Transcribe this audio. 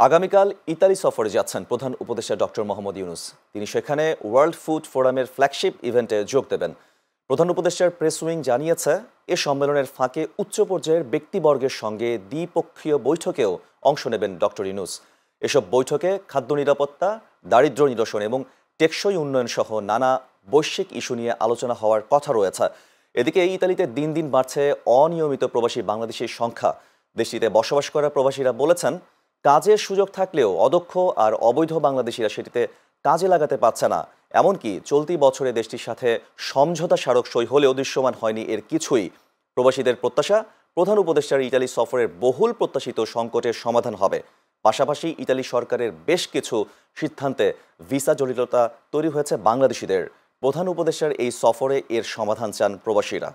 আগামীকাল ইতালি সফরে যাচ্ছেন প্রধান উপদেষ্টা ডক্টর মোহাম্মদ ইউনূস। তিনি সেখানে ওয়ার্ল্ড ফুড ফোরামের ফ্ল্যাগশিপ ইভেন্টে যোগ দেবেন। প্রধান উপদেষ্টার প্রেস উইং জানিয়েছে, এ সম্মেলনের ফাঁকে উচ্চ পর্যায়ের ব্যক্তিবর্গের সঙ্গে দ্বিপক্ষীয় বৈঠকেও অংশ নেবেন ডক্টর ইউনূস। এসব বৈঠকে খাদ্য নিরাপত্তা, দারিদ্র্য নিরসন এবং টেকসই উন্নয়ন সহ নানা বৈশ্বিক ইস্যু নিয়ে আলোচনা হওয়ার কথা রয়েছে। এদিকে ইতালিতে দিন দিন বাড়ছে অনিয়মিত প্রবাসী বাংলাদেশির সংখ্যা। দেশটিতে বসবাস করা প্রবাসীরা বলেছেন, কাজের সুযোগ থাকলেও অদক্ষ আর অবৈধ বাংলাদেশিরা সেটিতে কাজে লাগাতে পারছে না। এমনকি চলতি বছরে দেশটির সাথে সমঝোতা স্মারক সই হলেও দৃশ্যমান হয়নি এর কিছুই। প্রবাসীদের প্রত্যাশা, প্রধান উপদেষ্টার ইতালি সফরের বহুল প্রত্যাশিত সংকটের সমাধান হবে। পাশাপাশি ইতালি সরকারের বেশ কিছু সিদ্ধান্তে ভিসা জটিলতা তৈরি হয়েছে বাংলাদেশিদের। প্রধান উপদেষ্টার এই সফরে এর সমাধান চান প্রবাসীরা।